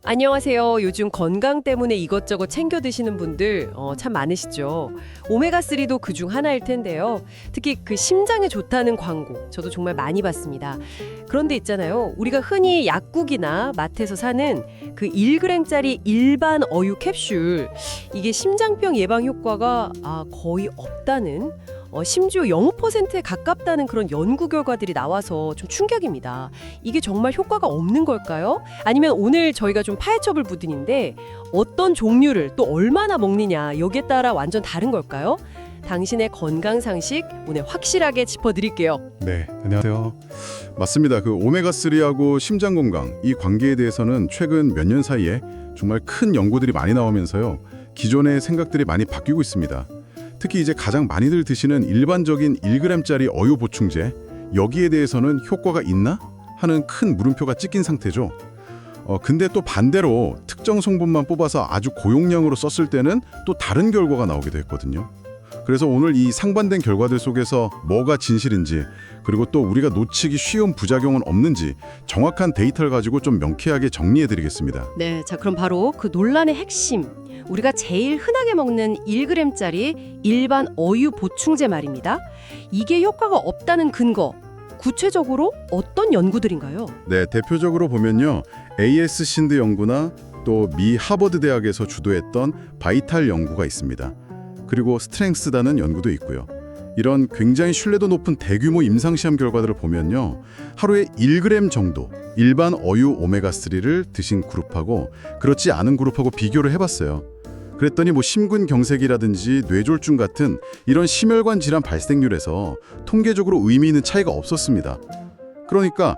안녕하세요. 요즘 건강 때문에 이것저것 챙겨 드시는 분들 참 많으시죠. 오메가3도 그중 하나일 텐데요. 특히 그 심장에 좋다는 광고 저도 정말 많이 봤습니다. 그런데 있잖아요. 우리가 흔히 약국이나 마트에서 사는 그 1g짜리 일반 어유 캡슐, 이게 심장병 예방 효과가 거의 없다는, 심지어 0%에 가깝다는 그런 연구 결과들이 나와서 좀 충격입니다. 이게 정말 효과가 없는 걸까요? 아니면 오늘 저희가 좀 파헤쳐볼 부분인데, 어떤 종류를 또 얼마나 먹느냐, 여기에 따라 완전 다른 걸까요? 당신의 건강 상식 오늘 확실하게 짚어드릴게요. 네, 안녕하세요. 맞습니다. 그 오메가3하고 심장 건강, 이 관계에 대해서는 최근 몇 년 사이에 정말 큰 연구들이 많이 나오면서요. 기존의 생각들이 많이 바뀌고 있습니다. 특히 이제 가장 많이들 드시는 일반적인 1g짜리 어유 보충제, 여기에 대해서는 효과가 있나? 하는 큰 물음표가 찍힌 상태죠. 근데 또 반대로 특정 성분만 뽑아서 아주 고용량으로 썼을 때는 또 다른 결과가 나오기도 했거든요. 그래서 오늘 이 상반된 결과들 속에서 뭐가 진실인지, 그리고 또 우리가 놓치기 쉬운 부작용은 없는지 정확한 데이터를 가지고 좀 명쾌하게 정리해드리겠습니다. 네, 자 그럼 바로 그 논란의 핵심, 우리가 제일 흔하게 먹는 1g짜리 일반 어유 보충제 말입니다. 이게 효과가 없다는 근거, 구체적으로 어떤 연구들인가요? 네, 대표적으로 보면요. AS 신드 연구나 또 미 하버드 대학에서 주도했던 바이탈 연구가 있습니다. 그리고 스트렝스다는 연구도 있고요. 이런 굉장히 신뢰도 높은 대규모 임상시험 결과들을 보면요. 하루에 1g 정도 일반 어유 오메가3를 드신 그룹하고 그렇지 않은 그룹하고 비교를 해봤어요. 그랬더니 심근경색이라든지 뇌졸중 같은 이런 심혈관 질환 발생률에서 통계적으로 의미 있는 차이가 없었습니다. 그러니까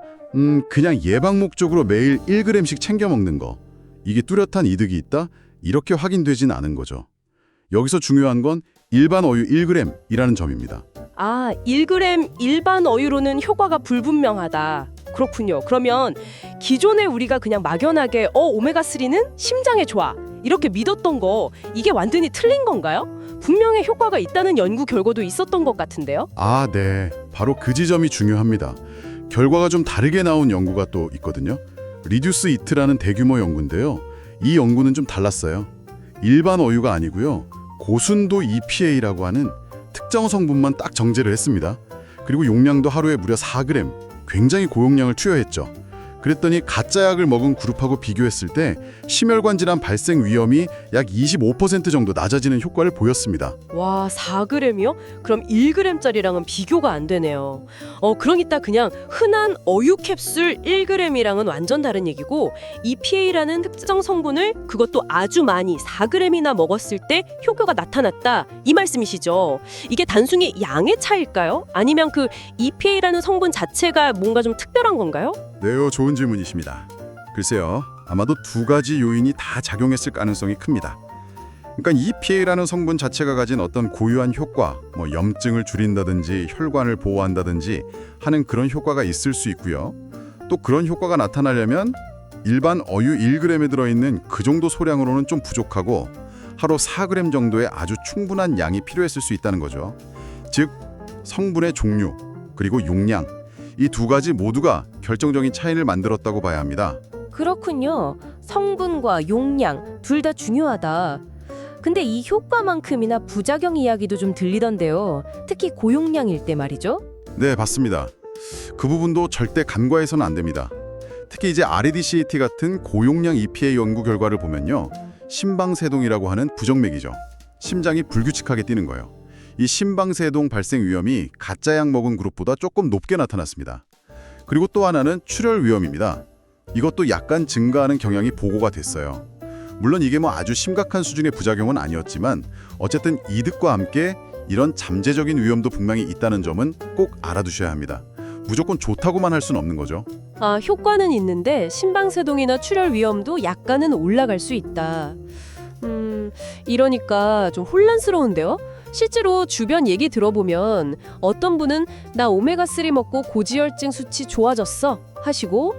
그냥 예방 목적으로 매일 1g씩 챙겨 먹는 거, 이게 뚜렷한 이득이 있다? 이렇게 확인되진 않은 거죠. 여기서 중요한 건 일반 어유 1g이라는 점입니다. 1g 일반 어유로는 효과가 불분명하다. 그렇군요. 그러면 기존에 우리가 그냥 막연하게 오메가3는 심장에 좋아, 이렇게 믿었던 거, 이게 완전히 틀린 건가요? 분명히 효과가 있다는 연구 결과도 있었던 것 같은데요. 네. 바로 그 지점이 중요합니다. 결과가 좀 다르게 나온 연구가 또 있거든요. 리듀스 이트라는 대규모 연구인데요. 이 연구는 좀 달랐어요. 일반 어유가 아니고요. 고순도 EPA라고 하는 특정 성분만 딱 정제를 했습니다. 그리고 용량도 하루에 무려 4g, 굉장히 고용량을 투여했죠. 그랬더니 가짜 약을 먹은 그룹하고 비교했을 때 심혈관 질환 발생 위험이 약 25% 정도 낮아지는 효과를 보였습니다. 와, 4g이요? 그럼 1g짜리랑은 비교가 안 되네요. 그러니까 그냥 흔한 어유 캡슐 1g이랑은 완전 다른 얘기고, EPA라는 특정 성분을 그것도 아주 많이 4g이나 먹었을 때 효과가 나타났다, 이 말씀이시죠? 이게 단순히 양의 차이일까요? 아니면 그 EPA라는 성분 자체가 뭔가 좀 특별한 건가요? 네요, 좋은 질문이십니다. 글쎄요, 아마도 두 가지 요인이 다 작용했을 가능성이 큽니다. 그러니까 EPA라는 성분 자체가 가진 어떤 고유한 효과, 염증을 줄인다든지 혈관을 보호한다든지 하는 그런 효과가 있을 수 있고요. 또 그런 효과가 나타나려면 일반 어유 1g에 들어있는 그 정도 소량으로는 좀 부족하고 하루 4g 정도의 아주 충분한 양이 필요했을 수 있다는 거죠. 즉, 성분의 종류, 그리고 용량, 이 두 가지 모두가 결정적인 차이를 만들었다고 봐야 합니다. 그렇군요. 성분과 용량 둘 다 중요하다. 근데 이 효과만큼이나 부작용 이야기도 좀 들리던데요. 특히 고용량일 때 말이죠. 네, 맞습니다. 그 부분도 절대 간과해서는 안 됩니다. 특히 이제 REDCT 같은 고용량 EPA 연구 결과를 보면요. 심방세동이라고 하는 부정맥이죠. 심장이 불규칙하게 뛰는 거예요. 이 심방세동 발생 위험이 가짜 약 먹은 그룹보다 조금 높게 나타났습니다. 그리고 또 하나는 출혈 위험입니다. 이것도 약간 증가하는 경향이 보고가 됐어요. 물론 이게 아주 심각한 수준의 부작용은 아니었지만 어쨌든 이득과 함께 이런 잠재적인 위험도 분명히 있다는 점은 꼭 알아두셔야 합니다. 무조건 좋다고만 할 수는 없는 거죠. 효과는 있는데 심방세동이나 출혈 위험도 약간은 올라갈 수 있다. 이러니까 좀 혼란스러운데요. 실제로 주변 얘기 들어보면 어떤 분은 나 오메가3 먹고 고지혈증 수치 좋아졌어 하시고,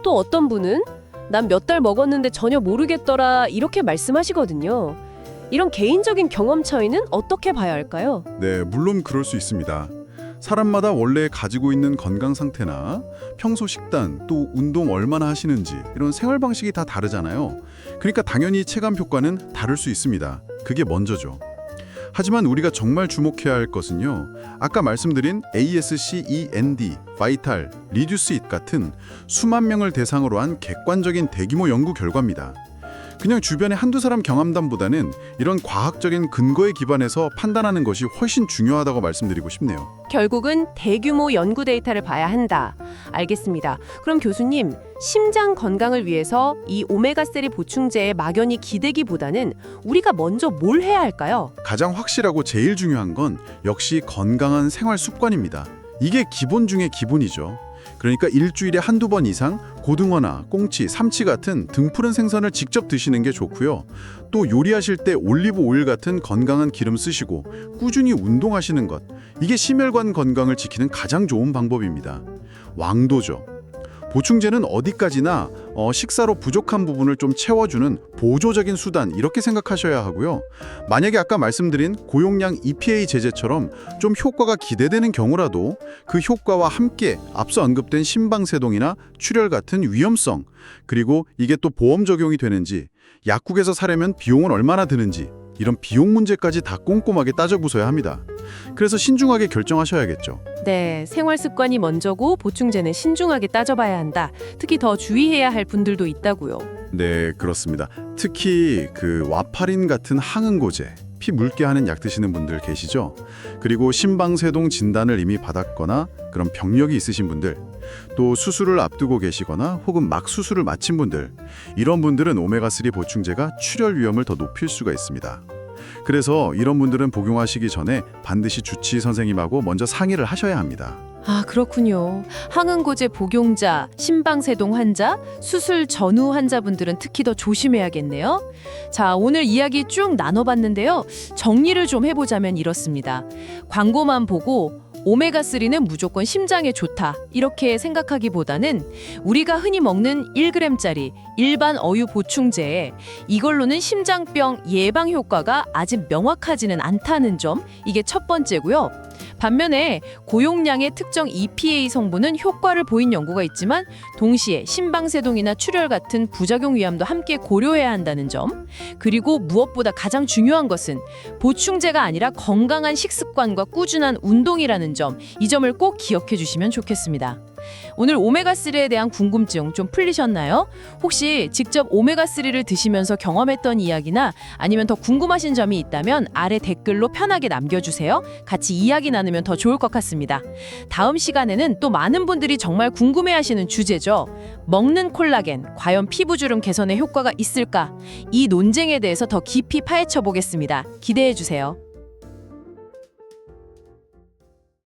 또 어떤 분은 난 몇 달 먹었는데 전혀 모르겠더라, 이렇게 말씀하시거든요. 이런 개인적인 경험 차이는 어떻게 봐야 할까요? 네, 물론 그럴 수 있습니다. 사람마다 원래 가지고 있는 건강 상태나 평소 식단, 또 운동 얼마나 하시는지 이런 생활 방식이 다 다르잖아요. 그러니까 당연히 체감 효과는 다를 수 있습니다. 그게 먼저죠. 하지만 우리가 정말 주목해야 할 것은요. 아까 말씀드린 ASCEND, 바이탈, 리듀스 잇 같은 수만 명을 대상으로 한 객관적인 대규모 연구 결과입니다. 그냥 주변에 한두 사람 경험담보다는 이런 과학적인 근거에 기반해서 판단하는 것이 훨씬 중요하다고 말씀드리고 싶네요. 결국은 대규모 연구 데이터를 봐야 한다. 알겠습니다. 그럼 교수님, 심장 건강을 위해서 이 오메가3 보충제에 막연히 기대기보다는 우리가 먼저 뭘 해야 할까요? 가장 확실하고 제일 중요한 건 역시 건강한 생활 습관입니다. 이게 기본 중에 기본이죠. 그러니까 일주일에 한두 번 이상 고등어나 꽁치, 삼치 같은 등푸른 생선을 직접 드시는 게 좋고요. 또 요리하실 때 올리브 오일 같은 건강한 기름 쓰시고 꾸준히 운동하시는 것. 이게 심혈관 건강을 지키는 가장 좋은 방법입니다. 왕도죠. 보충제는 어디까지나 식사로 부족한 부분을 좀 채워주는 보조적인 수단 이렇게 생각하셔야 하고요. 만약에 아까 말씀드린 고용량 EPA 제제처럼 좀 효과가 기대되는 경우라도 그 효과와 함께 앞서 언급된 심방세동이나 출혈 같은 위험성, 그리고 이게 또 보험 적용이 되는지, 약국에서 사려면 비용은 얼마나 드는지 이런 비용 문제까지 다 꼼꼼하게 따져보셔야 합니다. 그래서 신중하게 결정하셔야겠죠. 네, 생활 습관이 먼저고 보충제는 신중하게 따져봐야 한다. 특히 더 주의해야 할 분들도 있다고요. 네, 그렇습니다. 특히 그 와파린 같은 항응고제, 피 묽게 하는 약 드시는 분들 계시죠? 그리고 심방세동 진단을 이미 받았거나 그런 병력이 있으신 분들, 또 수술을 앞두고 계시거나 혹은 막 수술을 마친 분들, 이런 분들은 오메가3 보충제가 출혈 위험을 더 높일 수가 있습니다. 그래서 이런 분들은 복용하시기 전에 반드시 주치의 선생님하고 먼저 상의를 하셔야 합니다. 아, 그렇군요. 항응고제 복용자, 심방세동 환자, 수술 전후 환자분들은 특히 더 조심해야겠네요. 자, 오늘 이야기 쭉 나눠봤는데요. 정리를 좀 해보자면 이렇습니다. 광고만 보고 오메가3는 무조건 심장에 좋다 이렇게 생각하기보다는 우리가 흔히 먹는 1g짜리 일반 어유 보충제에 이걸로는 심장병 예방 효과가 아직 명확하지는 않다는 점, 이게 첫 번째고요. 반면에 고용량의 특정 EPA 성분은 효과를 보인 연구가 있지만 동시에 심방세동이나 출혈 같은 부작용 위험도 함께 고려해야 한다는 점, 그리고 무엇보다 가장 중요한 것은 보충제가 아니라 건강한 식습관과 꾸준한 운동이라는 점, 이 점을 꼭 기억해 주시면 좋겠습니다. 오늘 오메가3에 대한 궁금증 좀 풀리셨나요? 혹시 직접 오메가3를 드시면서 경험했던 이야기나 아니면 더 궁금하신 점이 있다면 아래 댓글로 편하게 남겨주세요. 같이 이야기 나누면 더 좋을 것 같습니다. 다음 시간에는 또 많은 분들이 정말 궁금해하시는 주제죠. 먹는 콜라겐, 과연 피부주름 개선에 효과가 있을까? 이 논쟁에 대해서 더 깊이 파헤쳐 보겠습니다. 기대해 주세요.